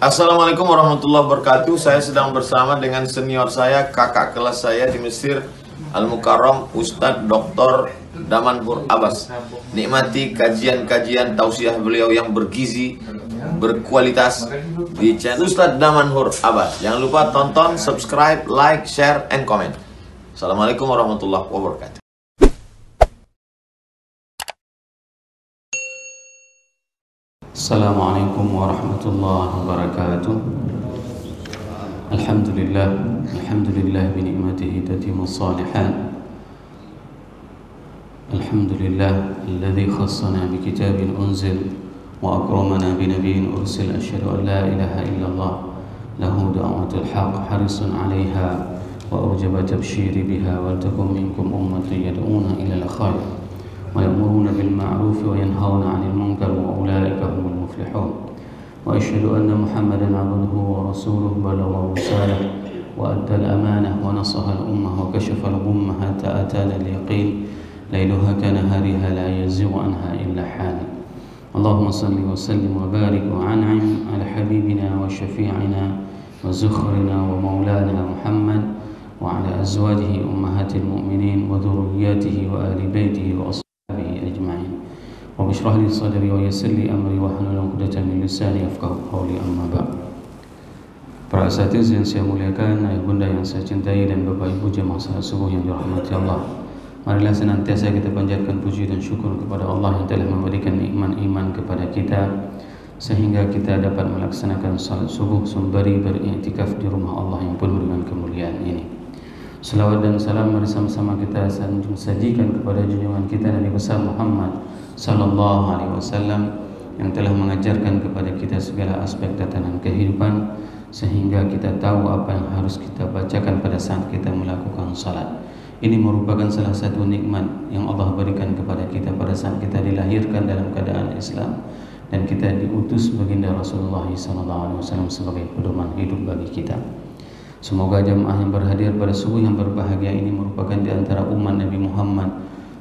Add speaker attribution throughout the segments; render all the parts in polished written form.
Speaker 1: Assalamualaikum warahmatullahi wabarakatuh. Saya sedang bersama dengan senior saya, kakak kelas saya di Mesir, Al-Mukarram, Ustadz Dr. Damanhur Abbas. Nikmati kajian-kajian tausiah beliau yang bergizi, berkualitas di channel Ustadz Damanhur Abbas. Jangan lupa tonton, subscribe, like, share, and comment. Assalamualaikum warahmatullahi wabarakatuh.
Speaker 2: Assalamualaikum warahmatullahi wabarakatuh. Alhamdulillah bi ni'matihi tatimmu shalihat. Alhamdulillah alladzi khassana bi kitabin unzil wa akramana bi nabiyyin ursil. Asyhadu an la ilaha illallah lahu da'watul haqq harisun 'alaiha wa awjaba tabsyiri biha wa takum minkum ummatun yad'una ila al-khair ويأمرون بالمعروف وينهون عن المنكر وأولئك هم المفلحون وأشهد أن محمدا عبده ورسوله بلغ الرسالة وأدى الأمانة ونصح الأمة وكشف الغمة حتى أتانا اليقين ليلها كنهارها لا يزيغ عنها إلا حالك. اللهم صل وسلم وبارك وأنعم على حبيبنا وشفيعنا وزخرنا ومولانا محمد وعلى أزواجه أمهات المؤمنين وذرياته وآل بيته وأصحابه أجمعين. Rabbi shrah li sadri wa yassir li amri wahlul 'uqdatam min lisani yafqahu qawli, amma ba'd. Para asatiz yang saya muliakan, ayah bunda yang saya cintai, dan bapak ibu jemaah salat subuh yang dirahmati Allah, marilah senantiasa kita panjatkan puji dan syukur kepada Allah yang telah memberikan nikmat iman kepada kita sehingga kita dapat melaksanakan salat subuh sembari beriktikaf di rumah Allah yang penuh dengan kemuliaan ini. Salawat dan salam mari sama-sama kita sajikan kepada junjungan kita Nabi besar Muhammad sallallahu alaihi wasallam yang telah mengajarkan kepada kita segala aspek tatanan kehidupan sehingga kita tahu apa yang harus kita bacakan pada saat kita melakukan salat. Ini merupakan salah satu nikmat yang Allah berikan kepada kita pada saat kita dilahirkan dalam keadaan Islam dan kita diutus baginda Rasulullah sallallahu alaihi wasallam sebagai pedoman hidup bagi kita. Semoga jamaah yang berhadir pada subuh yang berbahagia ini merupakan di antara umat Nabi Muhammad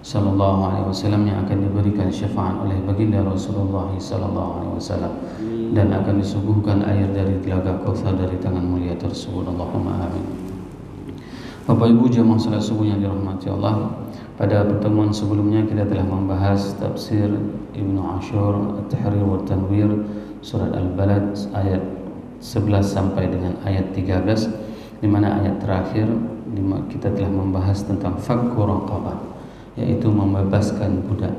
Speaker 2: sallallahu alaihi wasallam yang akan diberikan syafaat oleh baginda Rasulullah sallallahu alaihi wasallam dan akan disuguhkan air dari telaga Kautsar dari tangan mulia tersebut. Allahumma amin. Bapak Ibu jamaah salat subuh yang dirahmati Allah, pada pertemuan sebelumnya kita telah membahas tafsir Ibnu Ashur At-Tahrir wa Tanwir surat Al-Balad ayat 11 sampai dengan ayat 13, di mana ayat terakhir kita telah membahas tentang fakku raqabah, yaitu membebaskan budak.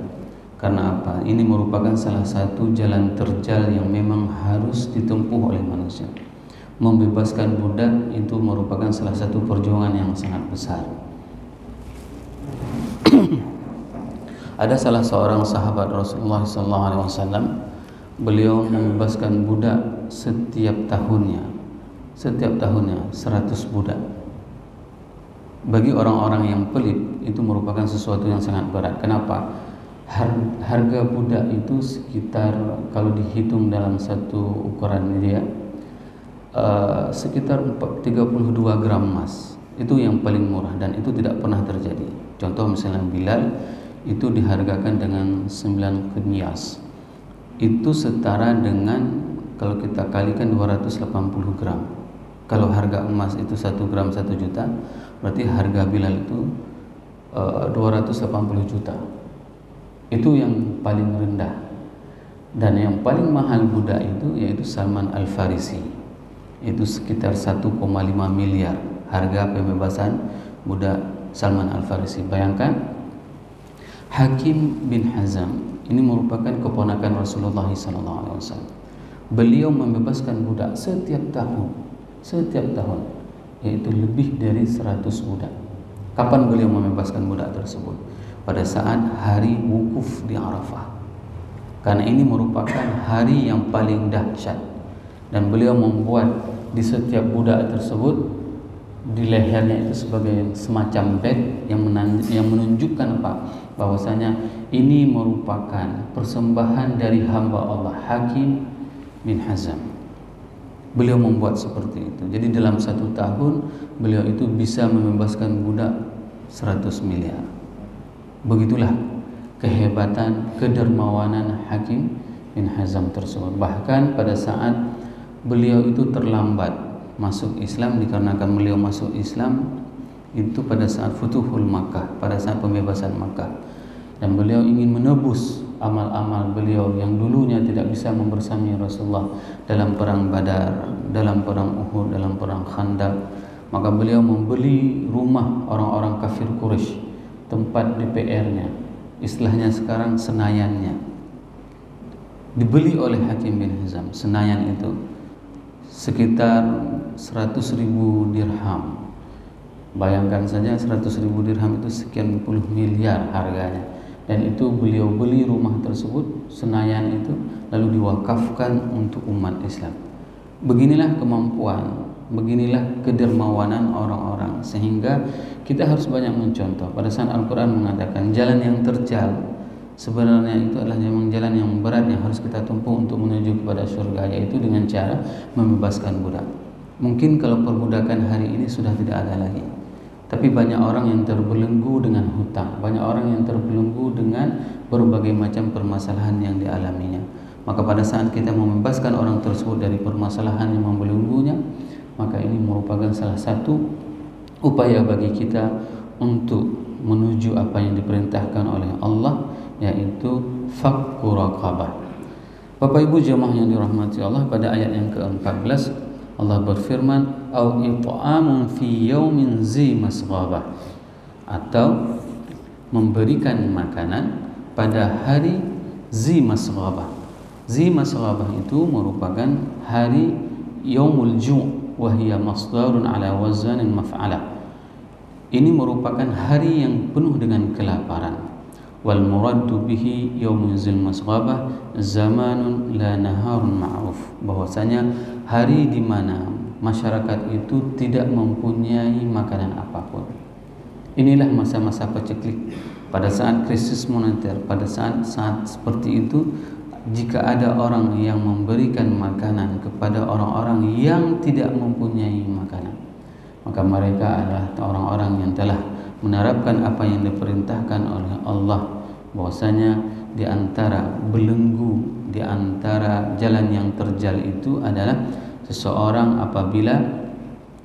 Speaker 2: Karena apa? Ini merupakan salah satu jalan terjal yang memang harus ditempuh oleh manusia. Membebaskan budak itu merupakan salah satu perjuangan yang sangat besar. Ada salah seorang sahabat Rasulullah SAW, beliau membebaskan budak setiap tahunnya 100 budak. Bagi orang-orang yang pelit itu merupakan sesuatu yang sangat berat. Kenapa? Harga budak itu sekitar, kalau dihitung dalam satu ukuran dia, sekitar 32 gram emas. Itu yang paling murah dan itu tidak pernah terjadi. Contoh misalnya Bilal itu dihargakan dengan 9 kenyas. Itu setara dengan, kalau kita kalikan 280 gram. Kalau harga emas itu 1 gram 1 juta, berarti harga Bilal itu 280 juta. Itu yang paling rendah. Dan yang paling mahal budak itu yaitu Salman Al-Farisi. Itu sekitar 1,5 miliar harga pembebasan budak Salman Al-Farisi. Bayangkan, Hakim bin Hazam ini merupakan keponakan Rasulullah SAW. Beliau membebaskan budak setiap tahun, yaitu lebih dari 100 budak. Kapan beliau membebaskan budak tersebut? Pada saat hari wukuf di Arafah, karena ini merupakan hari yang paling dahsyat, dan beliau membuat di setiap budak tersebut di lehernya itu sebagai semacam bed yang menunjukkan apa? Bahwasanya ini merupakan persembahan dari hamba Allah Hakim bin Hazam. Beliau membuat seperti itu. Jadi dalam 1 tahun beliau itu bisa membebaskan budak 100 miliar. Begitulah kehebatan, kedermawanan Hakim bin Hazam tersebut. Bahkan pada saat beliau itu terlambat masuk Islam dikarenakan beliau masuk Islam itu pada saat Futuhul Makkah, pada saat pembebasan Makkah, dan beliau ingin menebus amal-amal beliau yang dulunya tidak bisa membersami Rasulullah dalam perang Badar, dalam perang Uhud, dalam perang Khandaq. Maka beliau membeli rumah orang-orang kafir Quraisy, tempat DPR-nya, istilahnya sekarang Senayannya, dibeli oleh Hakim bin Hizam. Senayan itu sekitar 100.000 dirham. Bayangkan saja 100.000 dirham itu sekian puluh miliar harganya. Dan itu beliau beli rumah tersebut, Senayan itu, lalu diwakafkan untuk umat Islam. Beginilah kemampuan, beginilah kedermawanan orang-orang, sehingga kita harus banyak mencontoh. Pada saat Al-Quran mengatakan jalan yang terjal, sebenarnya itu adalah memang jalan yang berat yang harus kita tempuh untuk menuju kepada surga, yaitu dengan cara membebaskan budak. Mungkin kalau perbudakan hari ini sudah tidak ada lagi, tapi banyak orang yang terbelenggu dengan hutang, banyak orang yang terbelenggu dengan berbagai macam permasalahan yang dialaminya. Maka pada saat kita membebaskan orang tersebut dari permasalahan yang membelenggunya, maka ini merupakan salah satu upaya bagi kita untuk menuju apa yang diperintahkan oleh Allah, yaitu fakku raqabah. Bapak Ibu jemaah yang dirahmati Allah, pada ayat yang ke-14 Allah berfirman, au it'amun fi yaumin zi masghabah, atau memberikan makanan pada hari zi masghabah. Zi masghabah itu merupakan hari yaumul ju' wa hiya masdarun ala wazanin maf'alah. Ini merupakan hari yang penuh dengan kelaparan. Wal muraddu bihi yaumul zil masghabah zamanun la naharun ma'ruf, bahwasanya hari di mana masyarakat itu tidak mempunyai makanan apapun. Inilah masa-masa paceklik. Pada saat krisis moneter, pada saat seperti itu, jika ada orang yang memberikan makanan kepada orang-orang yang tidak mempunyai makanan, maka mereka adalah orang-orang yang telah menerapkan apa yang diperintahkan oleh Allah, bahwasanya di antara belenggu, di antara jalan yang terjal itu adalah seseorang apabila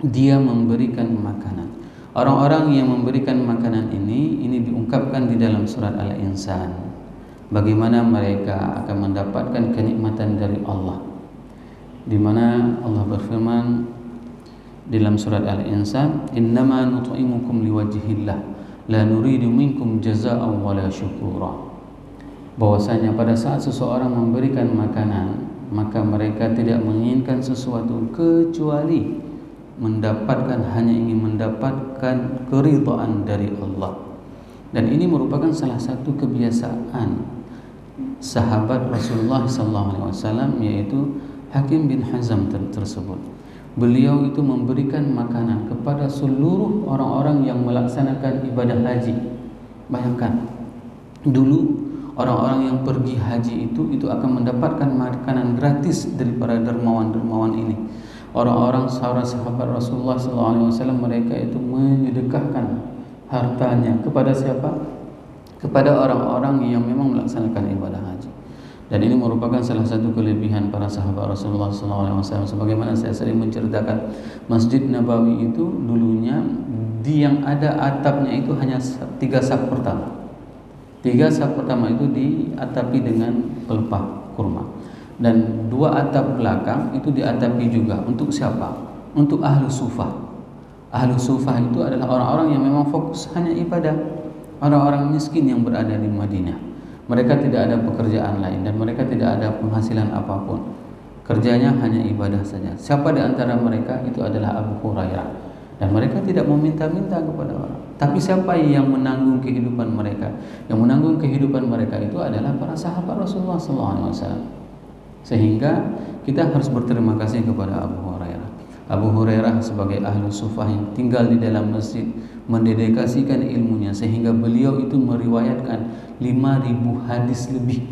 Speaker 2: dia memberikan makanan. Orang-orang yang memberikan makanan ini diungkapkan di dalam surat Al-Insan, bagaimana mereka akan mendapatkan kenikmatan dari Allah, di mana Allah berfirman dalam surat Al-Insan, innama nut'imukum liwajhillah la nuridu minkum jazaa'an wala syukura, bahwasanya pada saat seseorang memberikan makanan, maka mereka tidak menginginkan sesuatu kecuali hanya ingin mendapatkan keridhaan dari Allah. Dan ini merupakan salah satu kebiasaan sahabat Rasulullah SAW, yaitu Hakim bin Hizam tersebut. Beliau itu memberikan makanan kepada seluruh orang-orang yang melaksanakan ibadah haji. Bayangkan, dulu orang-orang yang pergi haji itu akan mendapatkan makanan gratis dari para dermawan-dermawan ini. Orang-orang sahabat Rasulullah SAW, mereka itu menyedekahkan hartanya kepada siapa? Kepada orang-orang yang memang melaksanakan ibadah haji. Dan ini merupakan salah satu kelebihan para sahabat Rasulullah SAW. Sebagaimana saya sering menceritakan, Masjid Nabawi itu dulunya yang ada atapnya itu hanya 3 saf pertama. 3 saf pertama itu diatapi dengan pelepah kurma, dan 2 atap belakang itu diatapi juga untuk siapa? Untuk ahlu sufah. Ahlu sufah itu adalah orang-orang yang memang fokus hanya ibadah, orang-orang miskin yang berada di Madinah. Mereka tidak ada pekerjaan lain dan mereka tidak ada penghasilan apapun. Kerjanya hanya ibadah saja. Siapa di antara mereka? Itu adalah Abu Hurairah. Dan mereka tidak meminta-minta kepada orang. Tapi siapa yang menanggung kehidupan mereka? Yang menanggung kehidupan mereka itu adalah para sahabat Rasulullah SAW. Sehingga kita harus berterima kasih kepada Abu Hurairah. Abu Hurairah sebagai ahlu sufah yang tinggal di dalam masjid, mendedikasikan ilmunya sehingga beliau itu meriwayatkan 5.000 hadis lebih.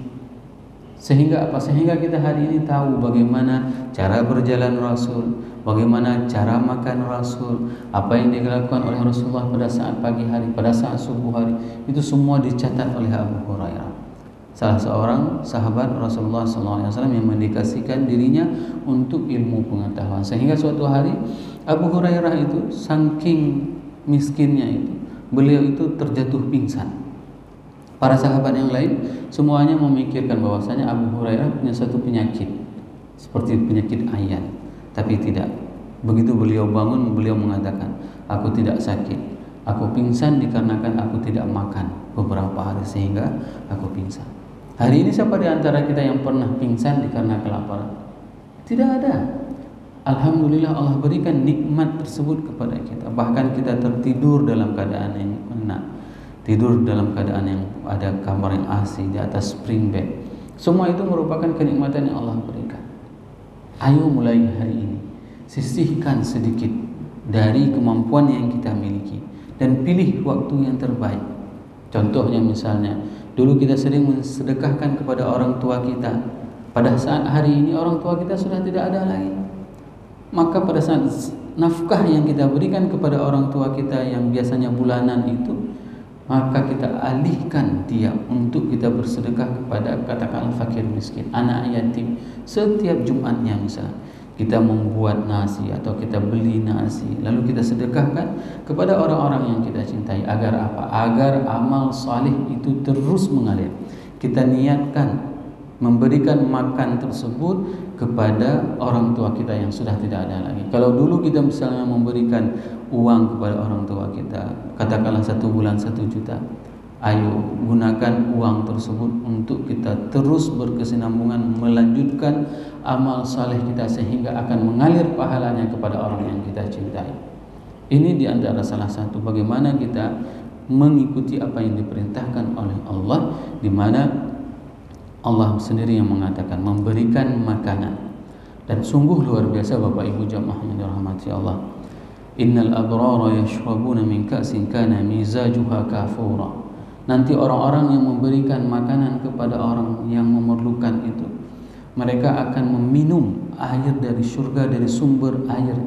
Speaker 2: Sehingga apa? Sehingga kita hari ini tahu bagaimana cara berjalan Rasul, bagaimana cara makan Rasul, apa yang dilakukan oleh Rasulullah pada saat pagi hari, pada saat subuh hari, itu semua dicatat oleh Abu Hurairah. salah seorang sahabat Rasulullah SAW yang mendedikasikan dirinya untuk ilmu pengetahuan, sehingga suatu hari Abu Hurairah itu saking miskinnya itu, beliau itu terjatuh pingsan. Para sahabat yang lain semuanya memikirkan bahwasanya Abu Hurairah punya satu penyakit seperti penyakit ayan, tapi tidak. Begitu beliau bangun, beliau mengatakan, aku tidak sakit, aku pingsan dikarenakan aku tidak makan beberapa hari sehingga aku pingsan. Hari ini siapa di antara kita yang pernah pingsan dikarenakan kelaparan? Tidak ada. Alhamdulillah Allah berikan nikmat tersebut kepada kita. Bahkan kita tertidur dalam keadaan yang enak, tidur dalam keadaan yang ada kamar yang AC, di atas spring bed. Semua itu merupakan kenikmatan yang Allah berikan. Ayo mulai hari ini sisihkan sedikit dari kemampuan yang kita miliki dan pilih waktu yang terbaik. Contohnya misalnya, dulu kita sering mensedekahkan kepada orang tua kita. Pada saat hari ini orang tua kita sudah tidak ada lagi. Maka pada saat nafkah yang kita berikan kepada orang tua kita yang biasanya bulanan itu, maka kita alihkan dia untuk kita bersedekah kepada katakanlah fakir miskin, anak yatim. Setiap Jumatnya misalnya kita membuat nasi atau kita beli nasi, lalu kita sedekahkan kepada orang-orang yang kita cintai. Agar apa? Agar amal salih itu terus mengalir. Kita niatkan memberikan makan tersebut kepada orang tua kita yang sudah tidak ada lagi. Kalau dulu kita misalnya memberikan uang kepada orang tua kita, katakanlah 1 bulan 1 juta, ayo gunakan uang tersebut untuk kita terus berkesinambungan melanjutkan amal saleh kita sehingga akan mengalir pahalanya kepada orang yang kita cintai. Ini di antara salah satu bagaimana kita mengikuti apa yang diperintahkan oleh Allah, di mana Allah sendiri yang mengatakan memberikan makanan. Dan sungguh luar biasa Bapak Ibu jamaah yang dirahmati Allah. Innal abrara yashrabuna min ka'sin kana mizajuha kafura. Nanti orang-orang yang memberikan makanan kepada orang yang memerlukan itu, mereka akan meminum air dari surga, dari sumber air.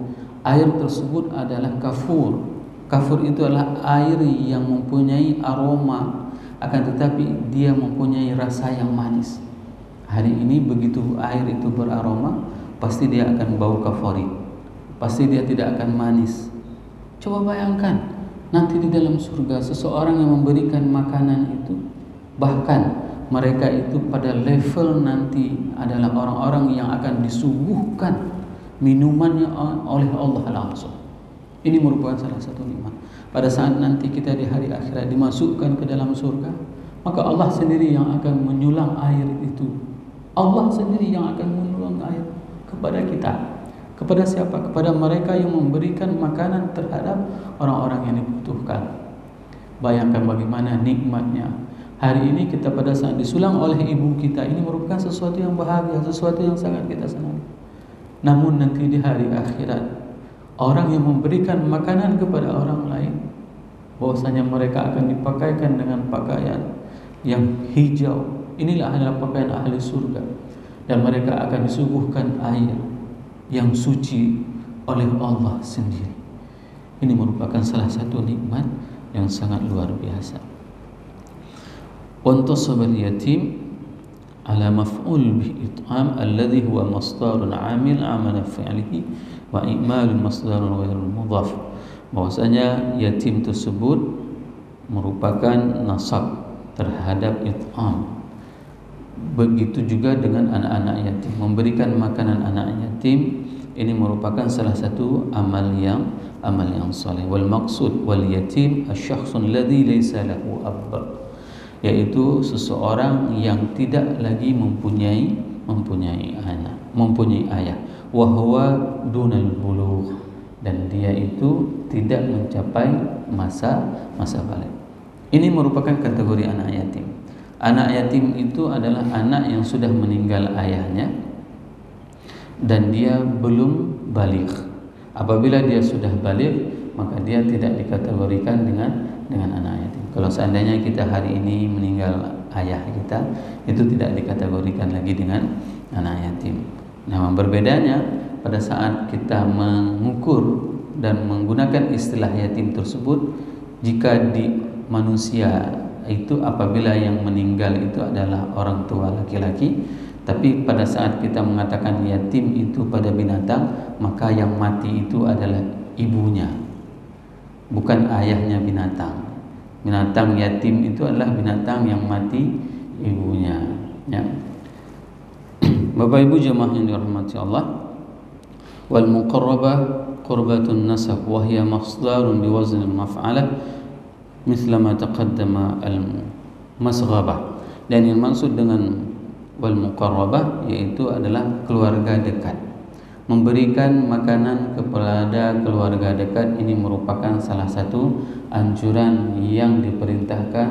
Speaker 2: Air tersebut adalah kafur. Kafur itu adalah air yang mempunyai aroma, akan tetapi dia mempunyai rasa yang manis. Hari ini begitu air itu beraroma, pasti dia akan bau kaforit, pasti dia tidak akan manis. Coba bayangkan nanti di dalam surga seseorang yang memberikan makanan itu, bahkan mereka itu pada level nanti adalah orang-orang yang akan disuguhkan minumannya oleh Allah langsung. Ini merupakan salah satu nikmat. Pada saat nanti kita di hari akhirat dimasukkan ke dalam surga, maka Allah sendiri yang akan menyulang air itu. Allah sendiri yang akan menyulang air kepada kita. Kepada siapa? Kepada mereka yang memberikan makanan terhadap orang-orang yang dibutuhkan. Bayangkan bagaimana nikmatnya. Hari ini kita pada saat disulang oleh ibu kita, ini merupakan sesuatu yang bahagia, sesuatu yang sangat kita senangi. Namun nanti di hari akhirat, orang yang memberikan makanan kepada orang lain, bahwasanya mereka akan dipakaikan dengan pakaian yang hijau. Inilah adalah pakaian ahli surga. Dan mereka akan disuguhkan air yang suci oleh Allah sendiri. Ini merupakan salah satu nikmat yang sangat luar biasa. وانتصب اليتيم على مفعول به إطعام الذي هو مصدر عامل عمل فعله وإعمال مصدر غير مضاف. Bahwasanya yatim tersebut merupakan nasab terhadap it'am. Begitu juga dengan anak-anak yatim, memberikan makanan anak yatim ini merupakan salah satu amal yang saleh. Wal maqsud wal yatim asy-syakhsun alladzi laysa lahu ab, yaitu seseorang yang tidak lagi mempunyai anak, mempunyai ayah. Wa huwa dunal bulugh, dan dia itu tidak mencapai masa balik. Ini merupakan kategori anak yatim. Anak yatim itu adalah anak yang sudah meninggal ayahnya dan dia belum baligh. Apabila dia sudah baligh, maka dia tidak dikategorikan dengan anak yatim. Kalau seandainya kita hari ini meninggal ayah kita, itu tidak dikategorikan lagi dengan anak yatim. Nah, berbedanya pada saat kita mengukur dan menggunakan istilah yatim tersebut, jika di manusia itu apabila yang meninggal itu adalah orang tua laki-laki. Tapi pada saat kita mengatakan yatim itu pada binatang, maka yang mati itu adalah ibunya, bukan ayahnya binatang. Binatang yatim itu adalah binatang yang mati ibunya, ya. Bapak Ibu jemaah yang dirahmati Allah, wal muqarrabah qurbatun nasab wa hiya masdarun biwazn al-maf'alah mithla ma taqaddama al-masghabah. Dan yang maksud dengan wal muqarrabah yaitu adalah keluarga dekat. Memberikan makanan kepada keluarga dekat ini merupakan salah satu anjuran yang diperintahkan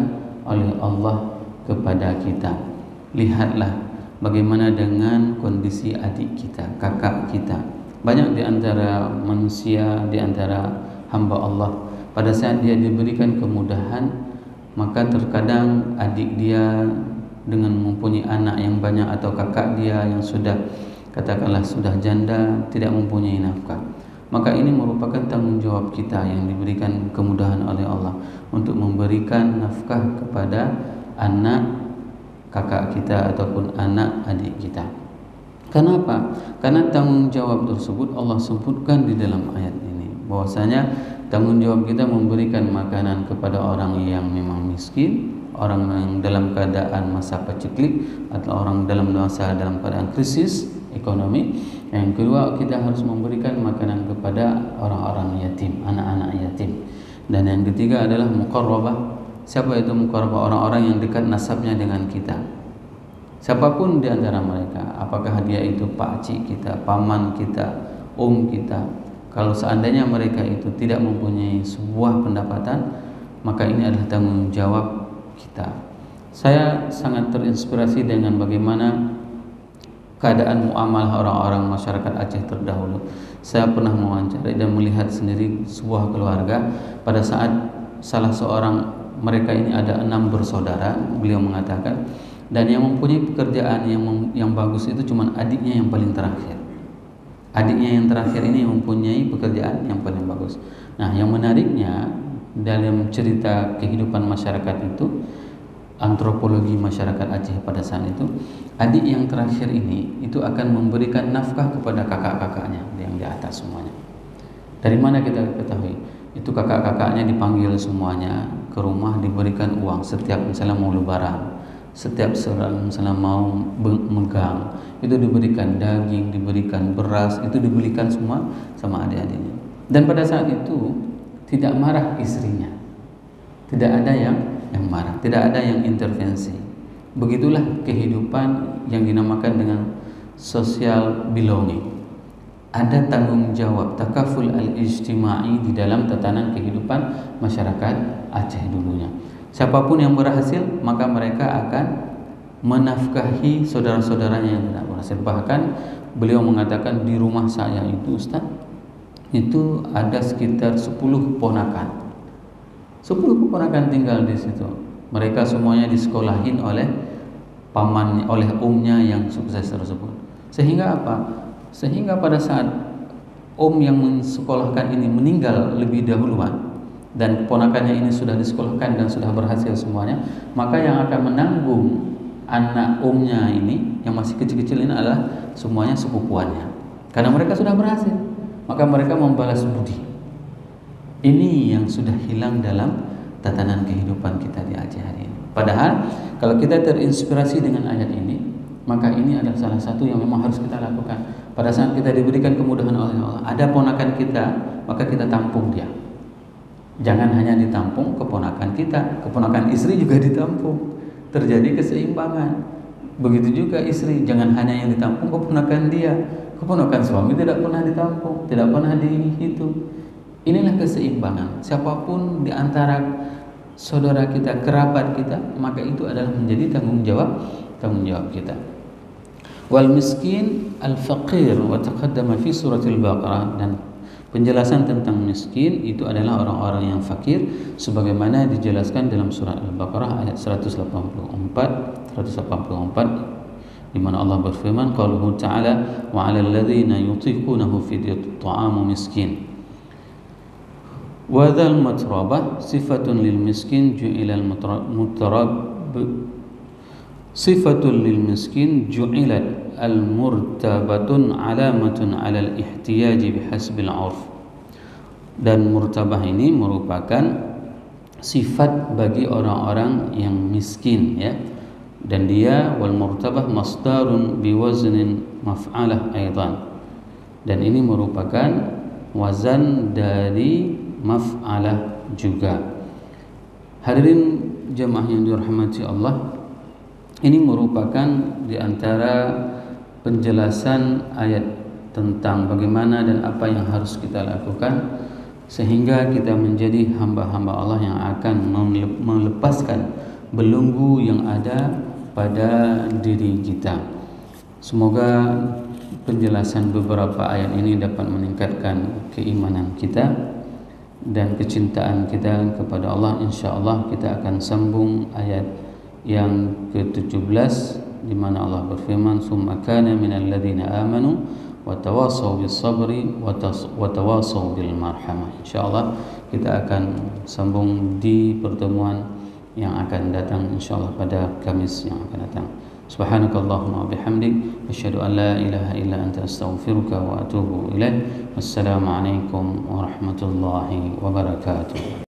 Speaker 2: oleh Allah kepada kita. Lihatlah bagaimana dengan kondisi adik kita, kakak kita. Banyak di antara manusia, di antara hamba Allah, pada saat dia diberikan kemudahan, maka terkadang adik dia dengan mempunyai anak yang banyak atau kakak dia yang sudah katakanlah sudah janda tidak mempunyai nafkah, maka ini merupakan tanggung jawab kita yang diberikan kemudahan oleh Allah untuk memberikan nafkah kepada anak kakak kita ataupun anak adik kita. Kenapa? Karena tanggung jawab tersebut Allah sebutkan di dalam ayat ini bahwasanya tanggung jawab kita memberikan makanan kepada orang yang memang miskin, orang yang dalam keadaan masa paceklik atau orang dalam keadaan krisis ekonomi. Yang kedua, kita harus memberikan makanan kepada orang-orang yatim, anak-anak yatim. Dan yang ketiga adalah muqarrabah. Siapa itu muqarrabah? Orang-orang yang dekat nasabnya dengan kita. Siapapun di antara mereka, apakah dia itu pakcik kita, paman kita, kita. Kalau seandainya mereka itu tidak mempunyai sebuah pendapatan, maka ini adalah tanggung jawab kita. Saya sangat terinspirasi dengan bagaimana keadaan muamalah orang-orang masyarakat Aceh terdahulu. Saya pernah mewawancarai dan melihat sendiri sebuah keluarga pada saat salah seorang mereka ini ada 6 bersaudara, beliau mengatakan, dan yang mempunyai pekerjaan yang bagus itu cuma adiknya yang paling terakhir. Adiknya yang terakhir ini mempunyai pekerjaan yang paling bagus. Nah, yang menariknya dalam cerita kehidupan masyarakat itu, antropologi masyarakat Aceh pada saat itu, adik yang terakhir ini itu akan memberikan nafkah kepada kakak-kakaknya yang di atas semuanya. Dari mana kita ketahui? Itu kakak-kakaknya dipanggil semuanya ke rumah, diberikan uang setiap misalnya mau lebaran, setiap misalnya mau megang, itu diberikan daging, diberikan beras, itu dibelikan semua sama adik-adiknya. Dan pada saat itu tidak marah istrinya, tidak ada yang marah, tidak ada yang intervensi. Begitulah kehidupan yang dinamakan dengan social belonging. Ada tanggung jawab, takaful al-ijtimai di dalam tatanan kehidupan masyarakat Aceh dulunya. Siapapun yang berhasil, maka mereka akan menafkahi saudara-saudaranya yang tidak berhasil. Bahkan beliau mengatakan di rumah saya itu, Ustaz, itu ada sekitar 10 ponakan. 10 keponakan tinggal di situ. Mereka semuanya disekolahin oleh paman, oleh omnya yang sukses tersebut. Sehingga apa? Sehingga pada saat yang mensekolahkan ini meninggal lebih dahuluan dan keponakannya ini sudah disekolahkan dan sudah berhasil semuanya, maka yang akan menanggung anak omnya ini yang masih kecil-kecil ini adalah semuanya sepupuannya. Karena mereka sudah berhasil, maka mereka membalas budi. Ini yang sudah hilang dalam tatanan kehidupan kita di Aceh hari ini. Padahal kalau kita terinspirasi dengan ayat ini, maka ini adalah salah satu yang memang harus kita lakukan. Pada saat kita diberikan kemudahan oleh Allah, ada ponakan kita, maka kita tampung dia. Jangan hanya ditampung keponakan kita, keponakan istri juga ditampung. Terjadi keseimbangan. Begitu juga istri, jangan hanya yang ditampung keponakan dia, keponakan suami tidak pernah ditampung, tidak pernah dihitung. Inilah keseimbangan. Siapapun di antara saudara kita, kerabat kita, maka itu adalah menjadi tanggung jawab kita. Wal miskin al-faqir wa taqaddama fi suratul Baqarah, dan penjelasan tentang miskin itu adalah orang-orang yang fakir sebagaimana dijelaskan dalam surah Al-Baqarah ayat 184 di mana Allah berfirman, qauluhu ta'ala wa 'alal ladzina yutiqunahu fidyatut ta'amu miskin. Wa dzal matrabah sifatun lil miskin ju'ila al mutarab sifatun lil miskin ju'ilat al murtabatun alamatun ala al ihtiyaj bihasbil 'urf. Dan murtabah ini merupakan sifat bagi orang-orang yang miskin, ya. Dan dia wal murtabah masdarun biwaznin maf'alah aidan. Dan ini merupakan wazan dari maf'alah juga. Hadirin jemaah yang dirahmati Allah, ini merupakan di antara penjelasan ayat tentang bagaimana dan apa yang harus kita lakukan sehingga kita menjadi hamba-hamba Allah yang akan melepaskan belenggu yang ada pada diri kita. Semoga penjelasan beberapa ayat ini dapat meningkatkan keimanan kita dan kecintaan kita kepada Allah. InsyaAllah kita akan sambung ayat yang ke-17 di mana Allah berfirman, "Tsumma kana minal ladzina amanu wa tawasaw bis sabri wa tawasaw bil marhamah." Insyaallah kita akan sambung di pertemuan yang akan datang, insyaallah pada Kamis yang akan datang. Subhanakallahumma wa bihamdik asyhadu an la ilaha illa anta astaghfiruka wa atubu ilaik. Wassalamu alaikum warahmatullahi wabarakatuh.